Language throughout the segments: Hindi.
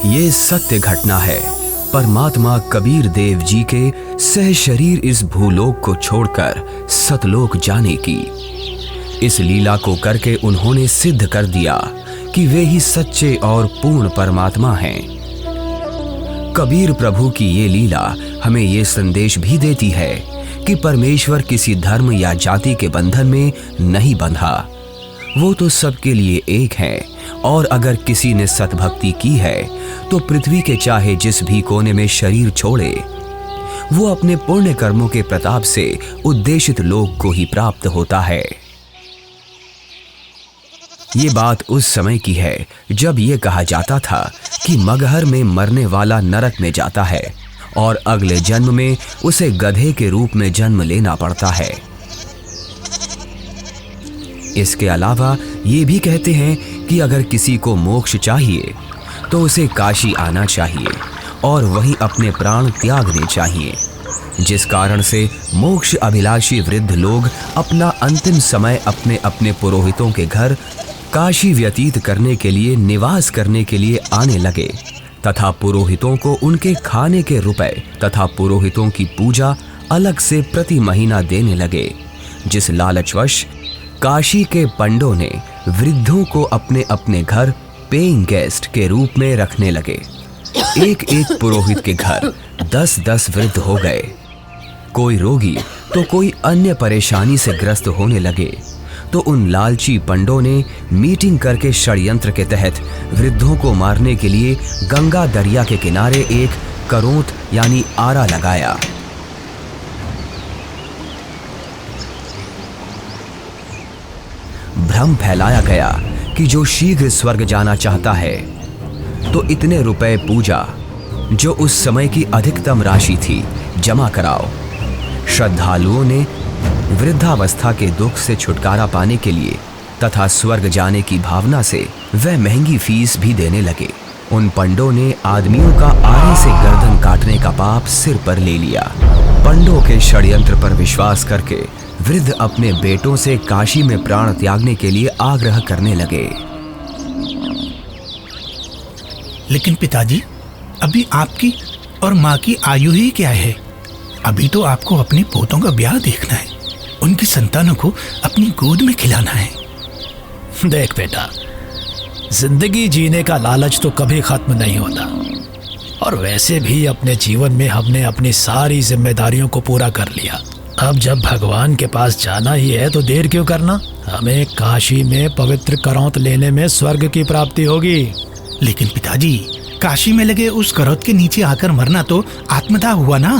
ये सत्य घटना है परमात्मा कबीर देव जी के सह शरीर इस भूलोक को छोड़कर सतलोक जाने की। इस लीला को करके उन्होंने सिद्ध कर दिया कि वे ही सच्चे और पूर्ण परमात्मा हैं। कबीर प्रभु की ये लीला हमें ये संदेश भी देती है कि परमेश्वर किसी धर्म या जाति के बंधन में नहीं बंधा, वो तो सबके लिए एक है। और अगर किसी ने सतभक्ति की है तो पृथ्वी के चाहे जिस भी कोने में शरीर छोड़े, वो अपने पुण्य कर्मों के प्रताप से उद्देशित लोक को ही प्राप्त होता है। ये बात उस समय की है जब ये कहा जाता था कि मगहर में मरने वाला नरक में जाता है और अगले जन्म में उसे गधे के रूप में जन्म लेना पड़ता है। इसके अलावा ये भी कहते हैं कि अगर किसी को मोक्ष चाहिए तो उसे काशी आना चाहिए और वहीं अपने प्राण त्यागने चाहिए, जिस कारण से मोक्ष अभिलाषी वृद्ध लोग अपना अंतिम समय अपने अपने पुरोहितों के घर काशी व्यतीत करने के लिए, निवास करने के लिए आने लगे तथा पुरोहितों को उनके खाने के रुपए तथा पुरोहितों की पूजा अलग से प्रति महीना देने लगे, जिस लालचवश काशी के पंडों ने वृद्धों को अपने अपने घर पेइंग गेस्ट के रूप में रखने लगे। एक एक पुरोहित के घर 10-10 वृद्ध हो गए। कोई रोगी तो कोई अन्य परेशानी से ग्रस्त होने लगे तो उन लालची पंडों ने मीटिंग करके षड्यंत्र के तहत वृद्धों को मारने के लिए गंगा दरिया के किनारे एक करोंत यानी आरा लगाया। भ्रम फैलाया गया कि जो शीघ्र स्वर्ग जाना चाहता है तो इतने रुपए पूजा, जो उस समय की अधिकतम राशि थी, जमा कराओ। श्रद्धालुओं ने वृद्धावस्था के दुख से छुटकारा पाने के लिए तथा स्वर्ग जाने की भावना से वह महंगी फीस भी देने लगे। उन पंडों ने आदमियों का आरे से गर्दन काटने का पाप सिर पर ले लिया। पंडों के षड्यंत्र पर विश्वास करके वृद्ध अपने बेटों से काशी में प्राण त्यागने के लिए आग्रह करने लगे। लेकिन पिताजी, अभी आपकी और माँ की आयु ही क्या है? अभी तो आपको अपने पोतों का ब्याह देखना है, उनकी संतानों को अपनी गोद में खिलाना है। देख बेटा, जिंदगी जीने का लालच तो कभी खत्म नहीं होता, और वैसे भी अपने जीवन में हमने अपनी सारी जिम्मेदारियों को पूरा कर लिया। अब जब भगवान के पास जाना ही है तो देर क्यों करना? हमें काशी में पवित्र करौंत लेने में स्वर्ग की प्राप्ति होगी। लेकिन पिताजी, काशी में लगे उस करौत के नीचे आकर मरना तो आत्मदाह हुआ ना।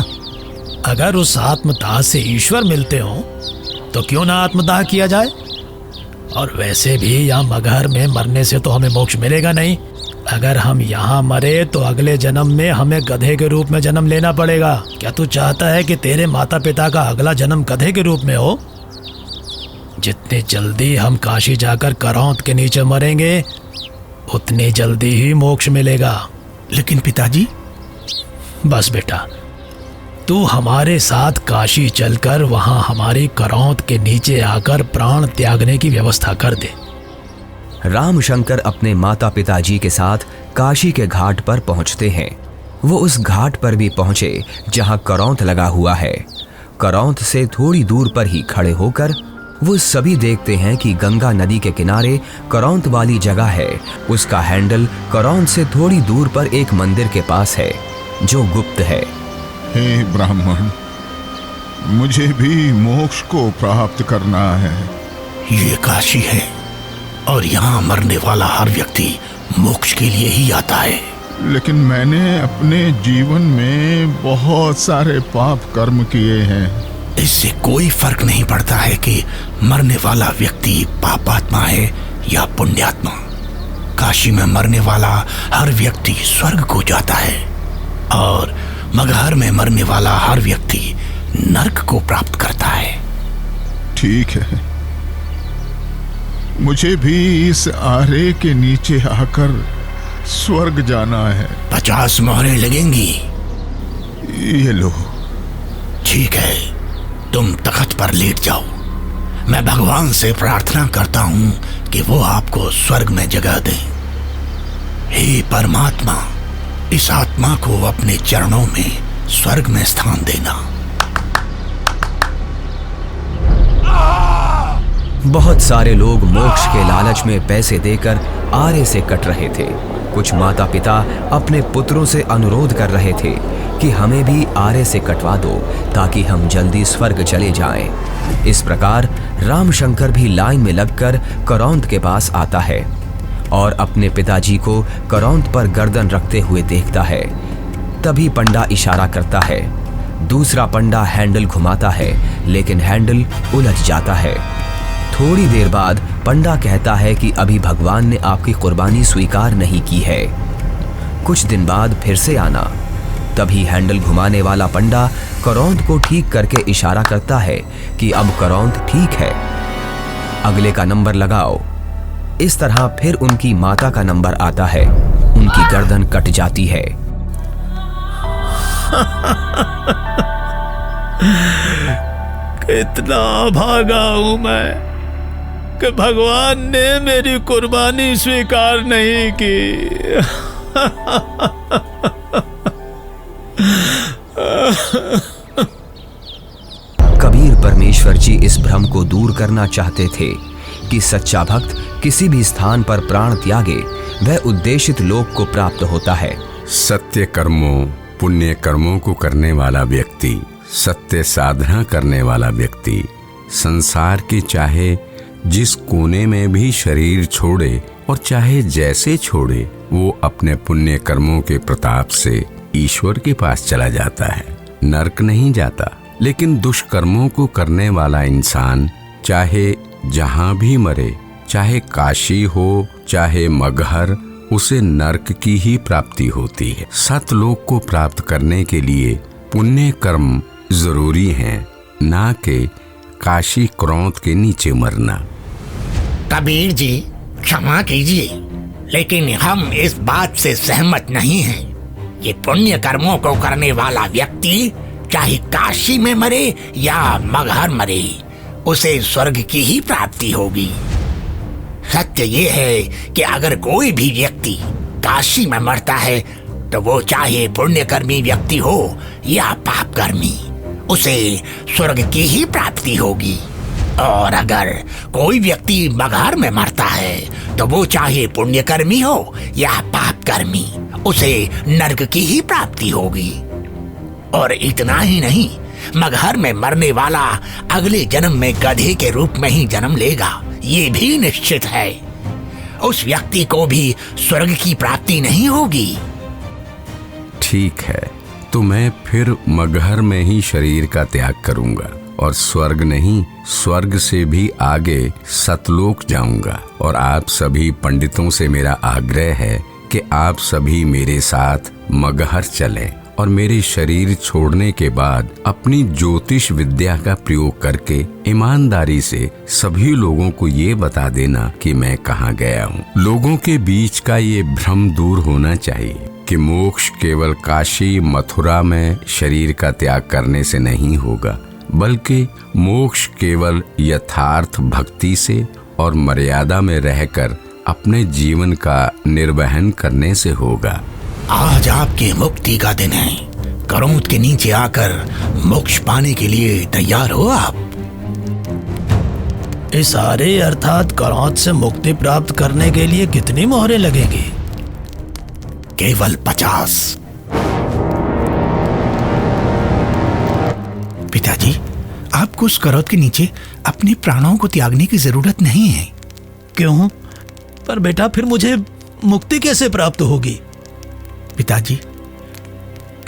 अगर उस आत्मदाह से ईश्वर मिलते हो तो क्यों ना आत्मदाह किया जाए? और वैसे भी यहाँ मगहर में मरने से तो हमें मोक्ष मिलेगा नहीं। अगर हम यहाँ मरे तो अगले जन्म में हमें गधे के रूप में जन्म लेना पड़ेगा। क्या तू चाहता है कि तेरे माता पिता का अगला जन्म गधे के रूप में हो? जितनी जल्दी हम काशी जाकर करौंत के नीचे मरेंगे उतनी जल्दी ही मोक्ष मिलेगा। लेकिन पिताजी। बस बेटा, तू हमारे साथ काशी चलकर वहां हमारी करौंत के नीचे आकर प्राण त्यागने की व्यवस्था कर दे। रामशंकर अपने माता पिताजी के साथ काशी के घाट पर पहुंचते हैं। वो उस घाट पर भी पहुंचे जहां करौंत लगा हुआ है। करौंत से थोड़ी दूर पर ही खड़े होकर वो सभी देखते हैं कि गंगा नदी के किनारे करौंत वाली जगह है। उसका हैंडल करौंत से थोड़ी दूर पर एक मंदिर के पास है जो गुप्त है। हे ब्राह्मण, मुझे भी मोक्ष को प्राप्त करना है। ये काशी है और यहाँ मरने वाला हर व्यक्ति मोक्ष के लिए ही आता है। लेकिन मैंने अपने जीवन में बहुत सारे पाप कर्म किए हैं। इससे कोई फर्क नहीं पड़ता है कि मरने वाला व्यक्ति पापात्मा है या पुण्यात्मा। काशी में मरने वाला हर व्यक्ति स्वर्ग को जाता है और मगहर में मरने वाला हर व्यक्ति नरक को प्राप्त करता है। ठीक है, मुझे भी इस आरे के नीचे आकर स्वर्ग जाना है। 50 मोहरें लगेंगी। ये लो। ठीक है, तुम तख्त पर लेट जाओ। मैं भगवान से प्रार्थना करता हूँ कि वो आपको स्वर्ग में जगह दे। हे परमात्मा, इस आत्मा को अपने चरणों में स्वर्ग में स्थान देना। बहुत सारे लोग मोक्ष के लालच में पैसे देकर आरे से कट रहे थे। कुछ माता पिता अपने पुत्रों से अनुरोध कर रहे थे कि हमें भी आरे से कटवा दो ताकि हम जल्दी स्वर्ग चले जाएं। इस प्रकार रामशंकर भी लाइन में लगकर करौंद के पास आता है और अपने पिताजी को करौंद पर गर्दन रखते हुए देखता है। तभी पंडा इशारा करता है। दूसरा पंडा हैंडल घुमाता है, लेकिन हैंडल उलझ जाता है। थोड़ी देर बाद पंडा कहता है कि अभी भगवान ने आपकी कुर्बानी स्वीकार नहीं की है, कुछ दिन बाद फिर से आना। तभी हैंडल घुमाने वाला पंडा करौंद को ठीक करके इशारा करता है कि अब करौंद ठीक है, अगले का नंबर लगाओ। इस तरह फिर उनकी माता का नंबर आता है। उनकी गर्दन कट जाती है। कितना भागा हूं मैं कि भगवान ने मेरी कुर्बानी स्वीकार नहीं की। कबीर परमेश्वर जी इस भ्रम को दूर करना चाहते थे कि सच्चा भक्त किसी भी स्थान पर प्राण त्यागे वह उद्देशित लोक को प्राप्त होता है। सत्य कर्मों, पुण्य कर्मों को करने वाला व्यक्ति, सत्य साधना करने वाला व्यक्ति संसार के चाहे जिस कोने में भी शरीर छोड़े और चाहे जैसे छोड़े, वो अपने पुण्य कर्मों के प्रताप से ईश्वर के पास चला जाता है, नरक नहीं जाता। लेकिन दुष्कर्मों को करने वाला इंसान चाहे जहां भी मरे, चाहे काशी हो चाहे मगहर, उसे नरक की ही प्राप्ति होती है। सतलोक को प्राप्त करने के लिए पुण्य कर्म जरूरी हैं, ना कि काशी क्रोध के नीचे मरना। कबीर जी क्षमा कीजिए, लेकिन हम इस बात से सहमत नहीं हैं। ये पुण्य कर्मों को करने वाला व्यक्ति चाहे काशी में मरे या मगहर मरे, उसे स्वर्ग की ही प्राप्ति होगी। सत्य ये है कि अगर कोई भी व्यक्ति काशी में मरता है तो वो चाहे पुण्यकर्मी व्यक्ति हो या पापकर्मी, उसे स्वर्ग की ही प्राप्ति होगी। और अगर कोई व्यक्ति मगहर में मरता है तो वो चाहे पुण्यकर्मी हो या पापकर्मी, उसे नरक की ही प्राप्ति होगी। और इतना ही नहीं, मगहर में मरने वाला अगले जन्म में गधे के रूप में ही जन्म लेगा, ये भी निश्चित है। उस व्यक्ति को भी स्वर्ग की प्राप्ति नहीं होगी। ठीक है, तो मैं फिर मगहर में ही शरीर का त्याग करूंगा और स्वर्ग नहीं, स्वर्ग से भी आगे सतलोक जाऊंगा। और आप सभी पंडितों से मेरा आग्रह है कि आप सभी मेरे साथ मगहर चलें और मेरे शरीर छोड़ने के बाद अपनी ज्योतिष विद्या का प्रयोग करके ईमानदारी से सभी लोगों को ये बता देना कि मैं कहाँ गया हूँ। लोगों के बीच का ये भ्रम दूर होना चाहिए कि मोक्ष केवल काशी मथुरा में शरीर का त्याग करने से नहीं होगा, बल्कि मोक्ष केवल यथार्थ भक्ति से और मर्यादा में रहकर अपने जीवन का निर्वहन करने से होगा। आज आपकी मुक्ति का दिन है। करौंद के नीचे आकर मोक्ष पाने के लिए तैयार हो आप? इस आरे अर्थात करौंद से मुक्ति प्राप्त करने के लिए कितनी मोहरें लगेंगी? केवल 50। पिताजी, आपको उस करौंद के नीचे अपने प्राणों को त्यागने की जरूरत नहीं है। क्यों? पर बेटा, फिर मुझे मुक्ति कैसे प्राप्त होगी? पिताजी,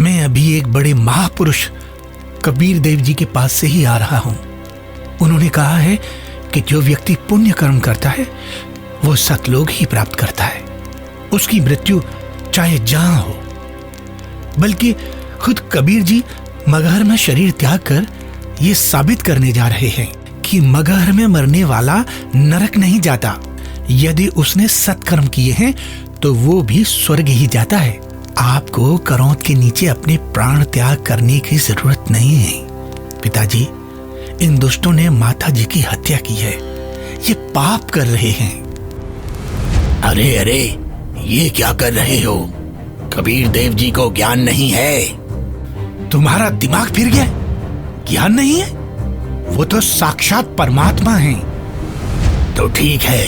मैं अभी एक बड़े महापुरुष कबीर देव जी के पास से ही आ रहा हूं। उन्होंने कहा है कि जो व्यक्ति पुण्य कर्म करता है वो सतलोक ही प्राप्त करता है। उसकी मृत्यु चाहे जहां हो। बल्कि खुद कबीर जी मगहर में शरीर त्याग कर ये साबित करने जा रहे हैं कि मगहर में मरने वाला नरक नहीं जाता। यदि उसने सत्कर्म किए हैं तो वो भी स्वर्ग ही जाता है। आपको करौंद के नीचे अपने प्राण त्याग करने की जरूरत नहीं है। पिताजी, इन दुष्टों ने माता जी की हत्या की है। ये पाप कर रहे हैं। अरे अरे, ये क्या कर रहे हो? कबीर देव जी को ज्ञान नहीं है। तुम्हारा दिमाग फिर गया? ज्ञान नहीं है? वो तो साक्षात परमात्मा हैं। तो ठीक है,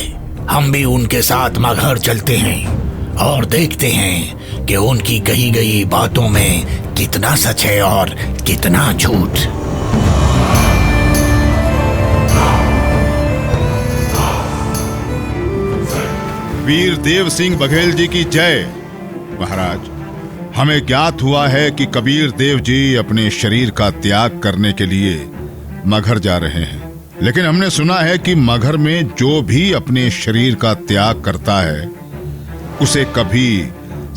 हम भी उनके साथ मगहर चलते हैं और देखते हैं कि उनकी कही गई बातों में कितना सच है और कितना झूठ। वीर देव सिंह बघेल जी की जय। महाराज, हमें ज्ञात हुआ है कि कबीर देव जी अपने शरीर का त्याग करने के लिए मगहर जा रहे हैं, लेकिन हमने सुना है कि मगहर में जो भी अपने शरीर का त्याग करता है उसे कभी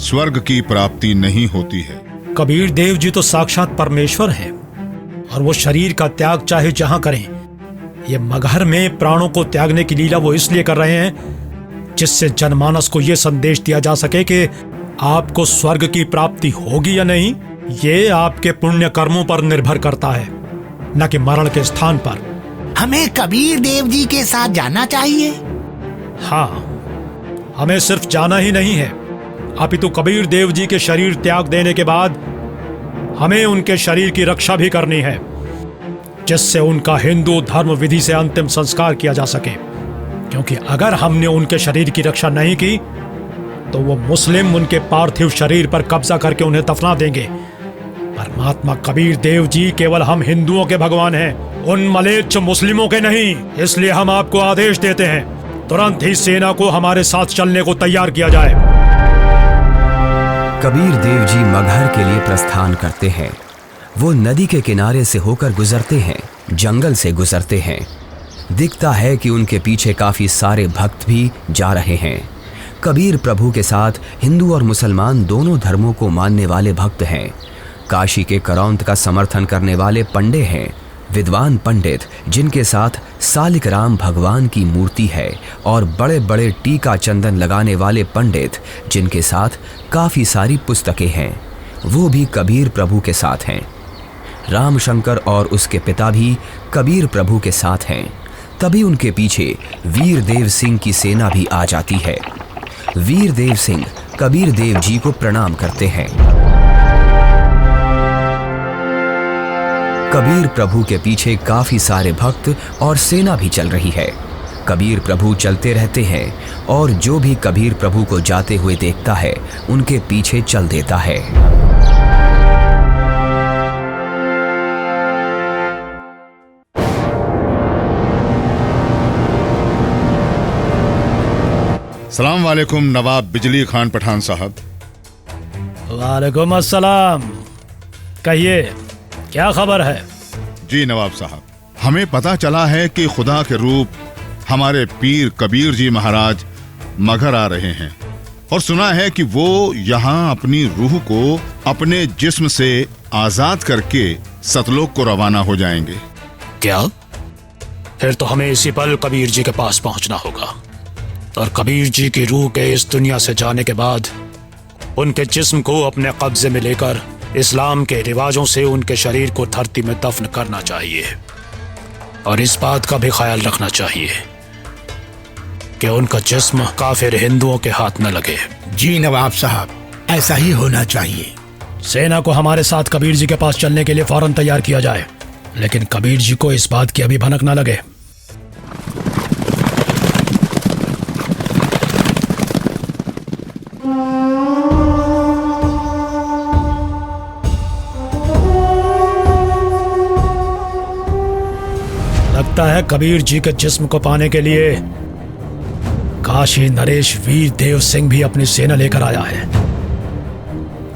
स्वर्ग की प्राप्ति नहीं होती है। कबीर देव जी तो साक्षात परमेश्वर हैं और वो शरीर का त्याग चाहे जहां करें। ये मगहर में प्राणों को त्यागने की लीला वो इसलिए कर रहे हैं जिससे जनमानस को ये संदेश दिया जा सके कि आपको स्वर्ग की प्राप्ति होगी या नहीं, ये आपके पुण्य कर्मों पर निर्भर करता है, न कि मरण के स्थान पर। हमें कबीर देव जी के साथ जाना चाहिए। हाँ, हमें सिर्फ जाना ही नहीं है, अपितु कबीर देव जी के शरीर त्याग देने के बाद हमें उनके शरीर की रक्षा भी करनी है, जिससे उनका हिंदू धर्म विधि से अंतिम संस्कार किया जा सके। क्योंकि अगर हमने उनके शरीर की रक्षा नहीं की तो वो मुस्लिम उनके पार्थिव शरीर पर कब्जा करके उन्हें दफना देंगे। परमात्मा कबीर देव जी केवल हम हिंदुओं के भगवान हैं, उन मलेच्छ मुस्लिमों के नहीं। इसलिए हम आपको आदेश देते हैं, तुरंत ही सेना को हमारे साथ चलने को तैयार किया जाए। कबीर देव जी मगहर के लिए प्रस्थान करते हैं। वो नदी के किनारे से होकर गुजरते हैं, जंगल से गुजरते हैं। दिखता है कि उनके पीछे काफी सारे भक्त भी जा रहे हैं। कबीर प्रभु के साथ हिंदू और मुसलमान दोनों धर्मों को मानने वाले भक्त हैं। काशी के करौंत का समर्थन करने वाले पंडे हैं, विद्वान पंडित जिनके साथ सालिक राम भगवान की मूर्ति है, और बड़े बड़े टीका चंदन लगाने वाले पंडित जिनके साथ काफी सारी पुस्तकें हैं, वो भी कबीर प्रभु के साथ हैं। रामशंकर और उसके पिता भी कबीर प्रभु के साथ हैं। तभी उनके पीछे वीर देव सिंह की सेना भी आ जाती है। वीर देव सिंह कबीर देव जी को प्रणाम करते हैं। कबीर प्रभु के पीछे काफी सारे भक्त और सेना भी चल रही है। कबीर प्रभु चलते रहते हैं और जो भी कबीर प्रभु को जाते हुए देखता है उनके पीछे चल देता है। सलाम वालेकुम नवाब बिजली खान पठान साहब। वालेकुम अस्सलाम। कहिए, क्या खबर है? जी नवाब साहब, हमें पता चला है कि खुदा के रूप हमारे पीर कबीर जी महाराज मगहर आ रहे हैं, और सुना है कि वो यहाँ अपनी रूह को अपने जिस्म से आजाद करके सतलोक को रवाना हो जाएंगे। क्या? फिर तो हमें इसी पल कबीर जी के पास पहुंचना होगा, और कबीर जी की रूह के इस दुनिया से जाने के बाद उनके जिस्म को अपने कब्जे में लेकर इस्लाम के रिवाजों से उनके शरीर को धरती में दफन करना चाहिए, और इस बात का भी ख्याल रखना चाहिए कि उनका जिस्म काफिर हिंदुओं के हाथ न लगे। जी नवाब साहब, ऐसा ही होना चाहिए। सेना को हमारे साथ कबीर जी के पास चलने के लिए फौरन तैयार किया जाए, लेकिन कबीर जी को इस बात की अभी भनक न लगे। लगता है कबीर जी के जिस्म को पाने के लिए काशी नरेश वीर देव सिंह भी अपनी सेना लेकर आया है,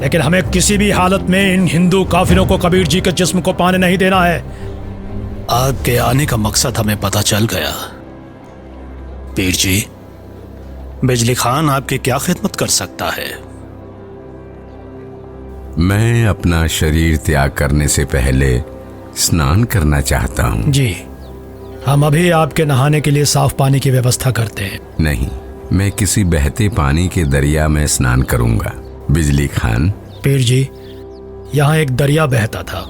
लेकिन हमें किसी भी हालत में इन हिंदू काफिरों को कबीर जी के जिस्म को पाने नहीं देना है। आपके आने का मकसद हमें पता चल गया। पीर जी, बिजली खान आपकी क्या खिदमत कर सकता है? मैं अपना शरीर त्याग करने से पहले स्नान करना चाहता हूँ। जी, हम अभी आपके नहाने के लिए साफ पानी की व्यवस्था करते हैं। नहीं, मैं किसी बहते पानी के दरिया में स्नान करूंगा। बिजली खान। पीर जी, यहाँ एक दरिया बहता था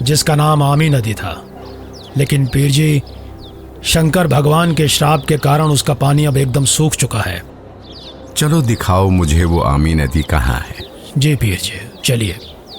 जिसका नाम आमी नदी था, लेकिन पीर जी, शंकर भगवान के श्राप के कारण उसका पानी अब एकदम सूख चुका है। चलो दिखाओ मुझे वो आमी नदी कहाँ है। जी पीर जी, चलिए।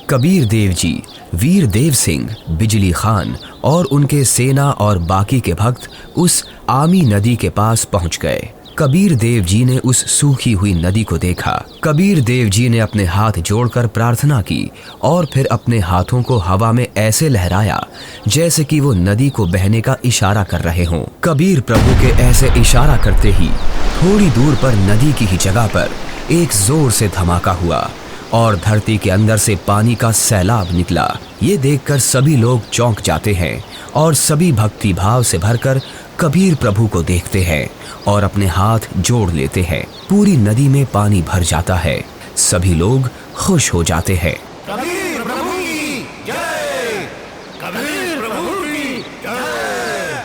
कबीर देव जी, वीर देव सिंह, बिजली खान और उनके सेना और बाकी के भक्त उस आमी नदी के पास पहुंच गए। कबीर देव जी ने उस सूखी हुई नदी को देखा। कबीर देव जी ने अपने हाथ जोड़कर प्रार्थना की और फिर अपने हाथों को हवा में ऐसे लहराया जैसे कि वो नदी को बहने का इशारा कर रहे हों। कबीर प्रभु के ऐसे इशारा करते ही थोड़ी दूर पर नदी की ही जगह पर एक जोर से धमाका हुआ और धरती के अंदर से पानी का सैलाब निकला। ये देखकर सभी लोग चौंक जाते हैं और सभी भक्ति भाव से भरकर कबीर प्रभु को देखते हैं और अपने हाथ जोड़ लेते हैं। पूरी नदी में पानी भर जाता है। सभी लोग खुश हो जाते हैं। कबीर प्रभु की जय, कबीर प्रभु की जय,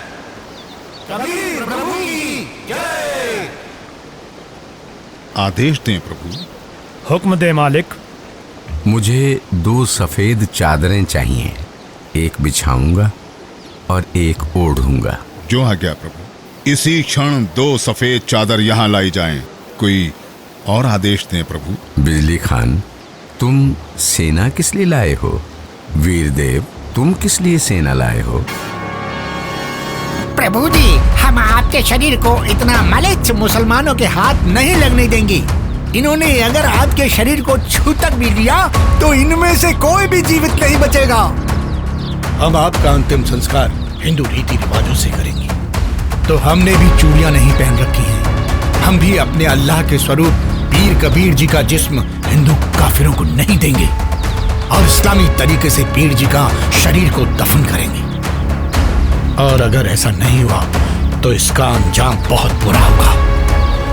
कबीर प्रभु की जय। आदेश दें प्रभु। हुक्म दे मालिक। मुझे 2 सफेद चादरें चाहिए, एक बिछाऊंगा और एक ओढ़ूंगा। जो आज्ञा प्रभु। इसी क्षण 2 सफेद चादर यहाँ लाई जाएं। कोई और आदेश दें प्रभु। बिजली खान, तुम सेना किस लिए लाए हो? वीर देव, तुम किस लिए सेना लाए हो? प्रभु जी, हम आपके शरीर को इतना मलिच्छ मुसलमानों के हाथ नहीं लगने देंगे। इन्होंने अगर आपके शरीर को छू तक भी लिया तो इनमें से कोई भी जीवित नहीं बचेगा। हम आपका अंतिम संस्कार हिंदू रीति रिवाजों से करेंगे। तो हमने भी चूड़ियां नहीं पहन रखी हैं। हम भी अपने अल्लाह के स्वरूप पीर कबीर जी का जिस्म हिंदू काफिरों को नहीं देंगे और इस्लामी तरीके से पीर जी का शरीर को दफन करेंगे। और अगर ऐसा नहीं हुआ तो इसका अंजाम बहुत बुरा होगा।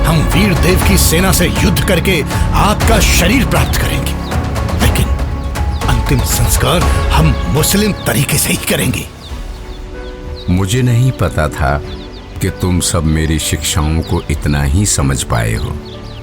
हम वीर देव की सेना से युद्ध करके आपका शरीर प्राप्त करेंगे, लेकिन अंतिम संस्कार हम मुस्लिम तरीके से ही करेंगे। मुझे नहीं पता था कि तुम सब मेरी शिक्षाओं को इतना ही समझ पाए हो।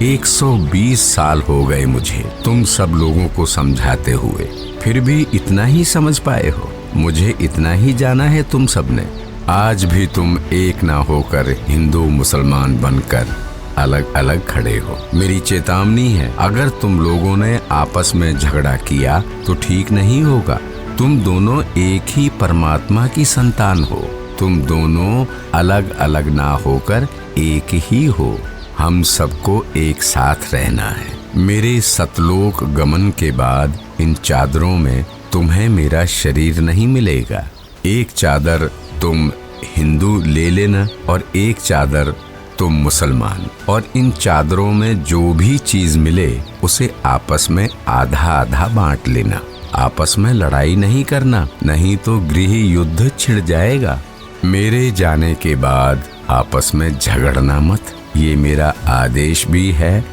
120 साल हो गए मुझे तुम सब लोगों को समझाते हुए, फिर भी इतना ही समझ पाए हो। मुझे इतना ही जाना है तुम सब ने। आज भी तुम एक ना होकर हिंदू मुसलमान बनकर अलग अलग खड़े हो। मेरी चेतावनी है, अगर तुम लोगों ने आपस में झगड़ा किया तो ठीक नहीं होगा। तुम दोनों एक ही परमात्मा की संतान हो। तुम दोनों अलग अलग ना होकर एक ही हो। हम सबको एक साथ रहना है। मेरे सतलोक गमन के बाद इन चादरों में तुम्हें मेरा शरीर नहीं मिलेगा। एक चादर तुम हिंदू ले लेना और एक चादर तुम मुसलमान, और इन चादरों में जो भी चीज मिले उसे आपस में आधा आधा बांट लेना। आपस में लड़ाई नहीं करना, नहीं तो गृह युद्ध छिड़ जाएगा। मेरे जाने के बाद आपस में झगड़ना मत, ये मेरा आदेश भी है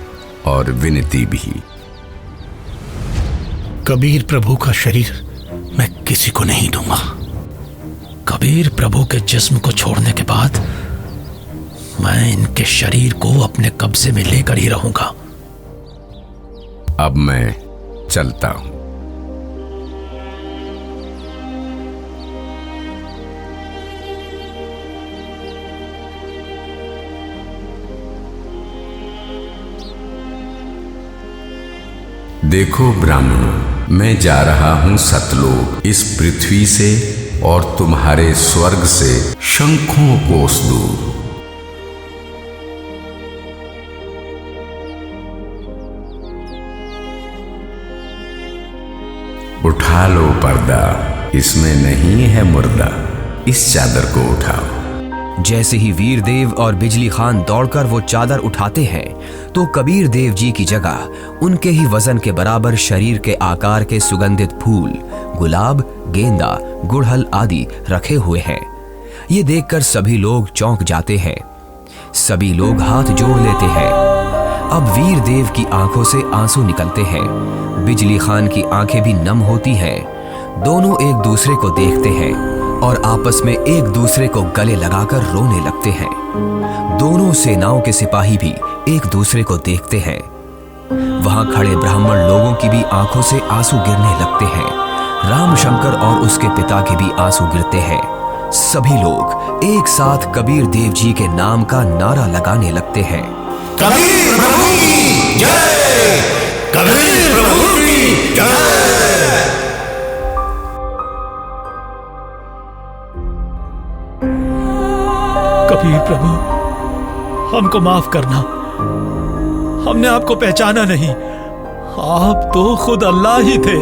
और विनती भी। कबीर प्रभु का शरीर मैं किसी को नहीं दूंगा। कबीर प्रभु के जिस्म को छोड़ने के बाद मैं इनके शरीर को अपने कब्जे में लेकर ही रहूंगा। अब मैं चलता हूं। देखो ब्राह्मणों, मैं जा रहा हूं सतलोक, इस पृथ्वी से और तुम्हारे स्वर्ग से शंखों कोस दूर। उठा लो पर्दा, इसमें नहीं है मुर्दा, इस चादर को उठाओ। जैसे ही वीर देव और बिजली खान दौड़कर वो चादर उठाते हैं तो कबीर देव जी की जगह उनके ही वजन के बराबर शरीर के आकार के सुगंधित फूल, गुलाब, गेंदा, गुड़हल आदि रखे हुए हैं। ये देखकर सभी लोग चौंक जाते हैं। सभी लोग हाथ जोड़ लेते हैं। अब वीर देव की आंखों से आंसू निकलते हैं। बिजली खान की आंखें भी नम होती हैं। दोनों एक दूसरे को देखते हैं और आपस में एक दूसरे को गले लगाकर रोने लगते हैं। दोनों सेनाओं के सिपाही भी एक दूसरे को देखते हैं। वहां खड़े ब्राह्मण लोगों की भी आंखों से आंसू गिरने लगते हैं। रामशंकर और उसके पिता के भी आंसू गिरते हैं। सभी लोग एक साथ कबीर देव जी के नाम का नारा लगाने लगते हैं। कबीर प्रभु की जय, कबीर प्रभु की जय। कबीर प्रभु, हमको माफ करना, हमने आपको पहचाना नहीं। आप तो खुद अल्लाह ही थे।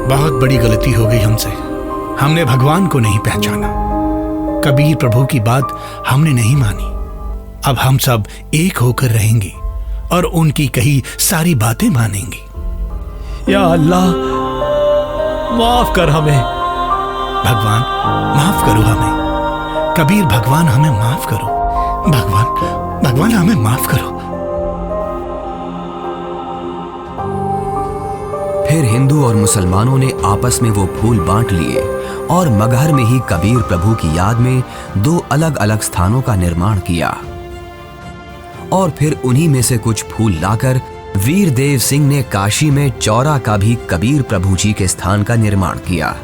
बहुत बड़ी गलती हो गई हमसे, हमने भगवान को नहीं पहचाना। कबीर प्रभु की बात हमने नहीं मानी। अब हम सब एक होकर रहेंगे और उनकी कही सारी बातें मानेंगे। या अल्लाह, माफ कर हमें। भगवान माफ करो हमें। कबीर भगवान हमें माफ करो। भगवान हमें माफ करो। फिर हिंदू और मुसलमानों ने आपस में वो फूल बांट लिए और मगहर में ही कबीर प्रभु की याद में 2 अलग अलग स्थानों का निर्माण किया। और फिर उन्हीं में से कुछ फूल लाकर वीर देव सिंह ने काशी में चौरा का भी कबीर प्रभु जी के स्थान का निर्माण किया।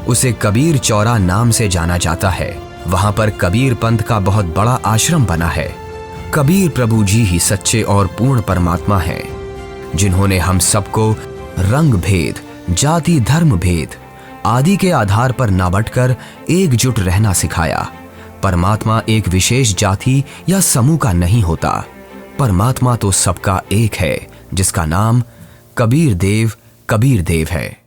उसे कबीर चौरा नाम से जाना जाता है। वहां पर कबीर पंथ का बहुत बड़ा आश्रम बना है। कबीर प्रभु जी ही सच्चे और पूर्ण परमात्मा हैं, जिन्होंने हम सबको रंग भेद, जाति धर्म भेद आदि के आधार पर ना बंटकर एकजुट रहना सिखाया। परमात्मा एक विशेष जाति या समूह का नहीं होता। परमात्मा तो सबका एक है, जिसका नाम कबीर देव है।